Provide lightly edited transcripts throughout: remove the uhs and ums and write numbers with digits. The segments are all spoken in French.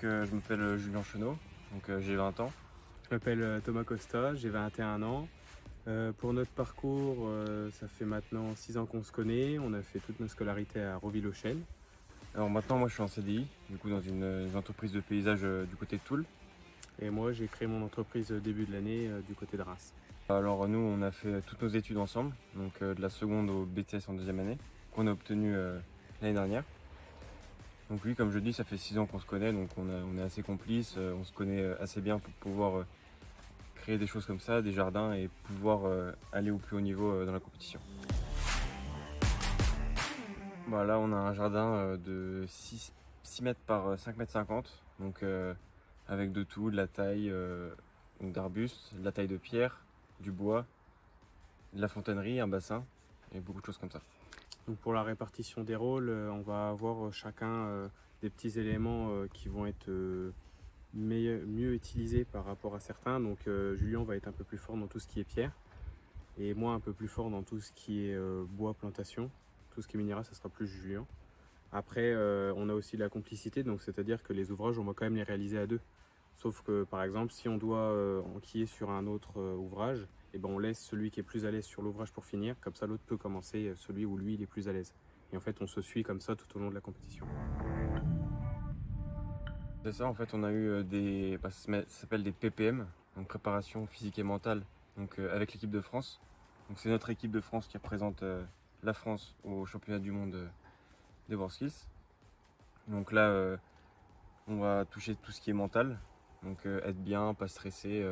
je m'appelle Julien Chenot, j'ai 20 ans. Je m'appelle Thomas Costa, j'ai 21 ans. Pour notre parcours, ça fait maintenant 6 ans qu'on se connaît. On a fait toute notre scolarité à Roville-aux-Chênes. Alors maintenant, moi je suis en CDI, du coup dans une entreprise de paysage du côté de Toul. Et moi, j'ai créé mon entreprise début de l'année du côté de Reims. Alors nous, on a fait toutes nos études ensemble, de la seconde au BTS en deuxième année, qu'on a obtenu l'année dernière. Donc oui, comme je dis, ça fait 6 ans qu'on se connaît, donc on est assez complices, on se connaît assez bien pour pouvoir créer des choses comme ça, des jardins et pouvoir aller au plus haut niveau dans la compétition. Bah, là, on a un jardin de 6 mètres par 5 mètres 50, avec de tout, de la taille d'arbustes, de la taille de pierre, du bois, de la fontainerie, un bassin et beaucoup de choses comme ça. Donc pour la répartition des rôles, on va avoir chacun des petits éléments qui vont être mieux utilisés par rapport à certains. Donc Julien va être un peu plus fort dans tout ce qui est pierre et moi un peu plus fort dans tout ce qui est bois, plantation. Tout ce qui est minéral, ça sera plus Julien. Après, on a aussi de la complicité, donc c'est-à-dire que les ouvrages, on va quand même les réaliser à deux. Sauf que par exemple, si on doit enquiller sur un autre ouvrage, et ben on laisse celui qui est plus à l'aise sur l'ouvrage pour finir, comme ça l'autre peut commencer celui où lui il est plus à l'aise. Et en fait on se suit comme ça tout au long de la compétition. C'est ça, en fait on a eu ça s'appelle des PPM, donc préparation physique et mentale, avec l'équipe de France. Donc c'est notre équipe de France qui représente la France au championnat du monde des WorldSkills. Donc là on va toucher tout ce qui est mental, être bien, pas stressé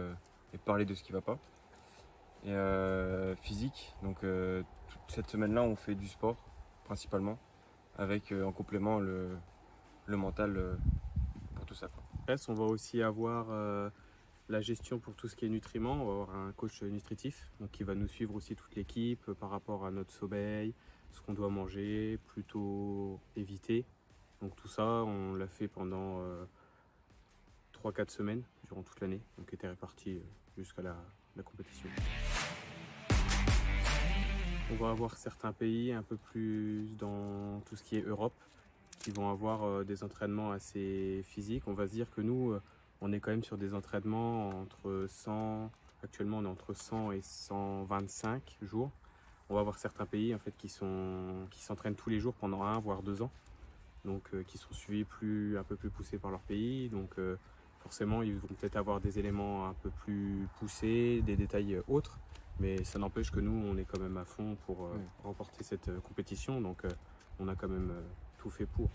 et parler de ce qui va pas. Et physique, toute cette semaine-là on fait du sport principalement, avec en complément le mental pour tout ça, quoi. On va aussi avoir la gestion pour tout ce qui est nutriments. On va avoir un coach nutritif donc qui va nous suivre aussi toute l'équipe par rapport à notre sommeil, ce qu'on doit manger, plutôt éviter. Donc tout ça, on l'a fait pendant 3-4 semaines durant toute l'année, donc était réparti jusqu'à la compétition. On va avoir certains pays un peu plus dans tout ce qui est Europe qui vont avoir des entraînements assez physiques. On va se dire que nous, on est quand même sur des entraînements entre 100, actuellement on est entre 100 et 125 jours. On va avoir certains pays en fait qui s'entraînent tous les jours pendant 1 voire 2 ans, donc qui sont suivis un peu plus poussés par leur pays. Donc forcément ils vont peut-être avoir des éléments un peu plus poussés, des détails autres, mais ça n'empêche que nous on est quand même à fond pour remporter cette compétition, donc on a quand même tout fait pour.